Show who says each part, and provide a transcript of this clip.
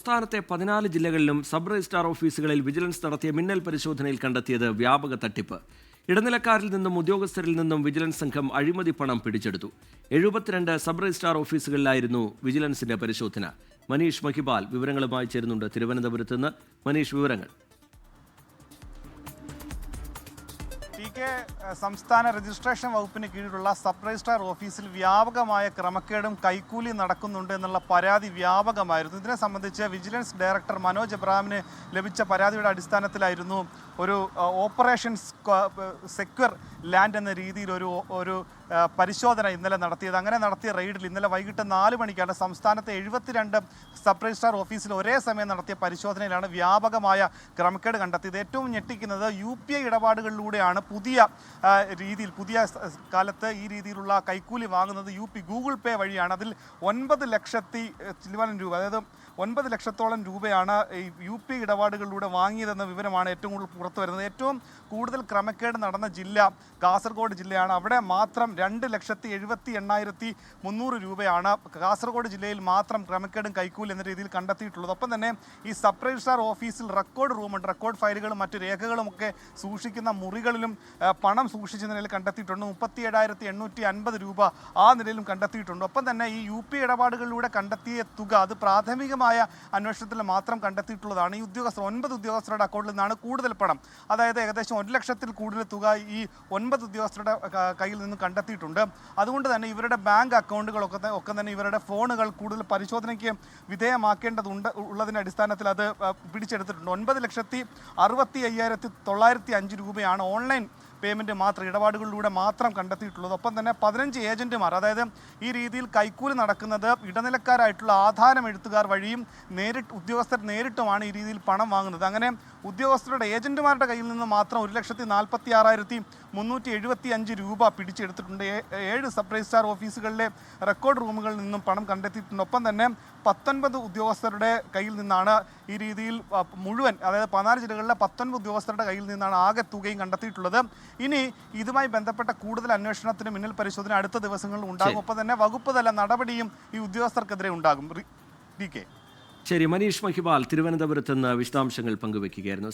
Speaker 1: സംസ്ഥാനത്തെ 14 ജില്ലകളിലും sub registrar ഓഫീസുകളിൽ വിജിലൻസ് നടത്തിയ മിന്നൽ പരിശോധനയിൽ കണ്ടെത്തിയത് വ്യാപക തട്ടിപ്പ്. ഇടനിലക്കാരിൽ നിന്നും ഉദ്യോഗസ്ഥരിൽ നിന്നും വിജിലൻസ് സംഘം അഴിമതി പണം പിടിച്ചെടുത്തു. 72 സബ് രജിസ്ട്രാർ ഓഫീസുകളിലായിരുന്നു വിജിലൻസിന്റെ പരിശോധന. മനീഷ് മഹിബാൽ വിവരങ്ങളുമായി ചേരുന്നുണ്ട് തിരുവനന്തപുരത്ത് നിന്ന്. മനീഷ്, വിവരങ്ങൾ.
Speaker 2: സംസ്ഥാന രജിസ്ട്രേഷൻ വകുപ്പിന് കീഴിലുള്ള സബ് രജിസ്ട്രാർ ഓഫീസിൽ വ്യാപകമായ ക്രമക്കേടും കൈക്കൂലി നടക്കുന്നുണ്ട് എന്നുള്ള പരാതി വ്യാപകമായിരുന്നു. ഇതിനെ സംബന്ധിച്ച് വിജിലൻസ് ഡയറക്ടർ മനോജ് എബ്രഹാമിന് ലഭിച്ച പരാതിയുടെ അടിസ്ഥാനത്തിലായിരുന്നു ഒരു ഓപ്പറേഷൻ സെക്യൂർ ലാൻഡ് എന്ന രീതിയിൽ ഒരു പരിശോധന ഇന്നലെ നടത്തിയത്. അങ്ങനെ നടത്തിയ റെയ്ഡിൽ ഇന്നലെ വൈകിട്ട് 4 മണിക്കാണ് സംസ്ഥാനത്തെ 72 സബ് രജിസ്ട്രാർ ഓഫീസിൽ ഒരേ സമയം നടത്തിയ പരിശോധനയിലാണ് വ്യാപകമായ ക്രമക്കേട് കണ്ടെത്തിയത്. ഏറ്റവും ഞെട്ടിക്കുന്നത് UPI ഇടപാടുകളിലൂടെയാണ് പുതിയ കാലത്ത് ഈ രീതിയിലുള്ള കൈക്കൂലി വാങ്ങുന്നത്. ഗൂഗിൾ പേ വഴിയാണ്. അതിൽ 9 ലക്ഷത്തി ചില്ലുവാനം രൂപ, അതായത് 9 ലക്ഷത്തോളം രൂപയാണ് ഈ UPI ഇടപാടുകളിലൂടെ വാങ്ങിയതെന്ന വിവരമാണ് ഏറ്റവും കൂടുതൽ പുറത്തു വരുന്നത്. ഏറ്റവും കൂടുതൽ ക്രമക്കേട് നടന്ന ജില്ല കാസർഗോഡ് ജില്ലയാണ്. അവിടെ മാത്രം 2,78,300 രൂപയാണ് കാസർഗോഡ് ജില്ലയിൽ മാത്രം ക്രമക്കേടും കൈക്കൂലി എന്ന രീതിയിൽ കണ്ടെത്തിയിട്ടുള്ളത്. ഒപ്പം തന്നെ ഈ സബ് രജിസ്ട്രാർ ഓഫീസിൽ റെക്കോർഡ് റൂമുണ്ട്. റെക്കോർഡ് ഫയലുകളും മറ്റു രേഖകളുമൊക്കെ സൂക്ഷിക്കുന്ന മുറികളിലും പണം സൂക്ഷിച്ച നിലയിൽ കണ്ടെത്തിയിട്ടുണ്ട്. 37,850 രൂപ ആ നിലയിലും കണ്ടെത്തിയിട്ടുണ്ട്. ഒപ്പം തന്നെ ഈ UPI ഇടപാടുകളിലൂടെ കണ്ടെത്തിയ തുക അത് പ്രാഥമികമായ അന്വേഷണത്തിൽ മാത്രം കണ്ടെത്തിയിട്ടുള്ളതാണ്. ഈ 9 ഉദ്യോഗസ്ഥരുടെ അക്കൗണ്ടിൽ നിന്നാണ് കൂടുതൽ പണം, അതായത് ഏകദേശം 1 ലക്ഷത്തിൽ കൂടുതൽ തുക ഈ 9 ഉദ്യോഗസ്ഥരുടെ കയ്യിൽ നിന്ന് കണ്ടെത്തിയിട്ടുണ്ട്. അതുകൊണ്ട് തന്നെ ഇവരുടെ ബാങ്ക് അക്കൗണ്ടുകളൊക്കെ തന്നെ ഇവരുടെ ഫോണുകൾ കൂടുതൽ പരിശോധനയ്ക്ക് ഉള്ളതിൻ്റെ അടിസ്ഥാനത്തിൽ അത് പിടിച്ചെടുത്തിട്ടുണ്ട്. 9,65,905 രൂപയാണ് ഓൺലൈൻ പേയ്മെൻറ്റ് മാത്രം ഇടപാടുകളിലൂടെ മാത്രം കണ്ടെത്തിയിട്ടുള്ളത്. ഒപ്പം തന്നെ 15 ഏജൻറ്റുമാർ, അതായത് ഈ രീതിയിൽ കൈക്കൂലി നടക്കുന്നത് ഇടനിലക്കാരായിട്ടുള്ള ആധാരം എഴുത്തുകാർ വഴിയും ഉദ്യോഗസ്ഥർ നേരിട്ടുമാണ് ഈ രീതിയിൽ പണം വാങ്ങുന്നത്. അങ്ങനെ ഉദ്യോഗസ്ഥരുടെ ഏജൻറ്റുമാരുടെ കയ്യിൽ നിന്ന് മാത്രം 1,46,375 രൂപ പിടിച്ചെടുത്തിട്ടുണ്ട്. 7 സബ് രജിസ്ട്രാർ ഓഫീസുകളിലെ റെക്കോർഡ് റൂമുകളിൽ നിന്നും പണം കണ്ടെത്തിയിട്ടുണ്ട്. ഒപ്പം തന്നെ 19 ഉദ്യോഗസ്ഥരുടെ കയ്യിൽ നിന്നാണ് ഈ രീതിയിൽ മുഴുവൻ, അതായത് 14 ജില്ലകളിലെ 19 ഉദ്യോഗസ്ഥരുടെ കയ്യിൽ നിന്നാണ് ആകെ തുകയും കണ്ടെത്തിയിട്ടുള്ളത്. ഇനി ഇതുമായി ബന്ധപ്പെട്ട കൂടുതൽ അന്വേഷണത്തിന് മിന്നൽ പരിശോധന അടുത്ത ദിവസങ്ങളിൽ ഉണ്ടാകും. ഒപ്പം തന്നെ വകുപ്പ് തല നടപടിയും ഈ ഉദ്യോഗസ്ഥർക്കെതിരെ ഉണ്ടാകും.
Speaker 1: ശരി, മനീഷ് മഹിബാൽ തിരുവനന്തപുരത്ത് നിന്ന് വിശദാംശങ്ങൾ പങ്കുവയ്ക്കുകയായിരുന്നു.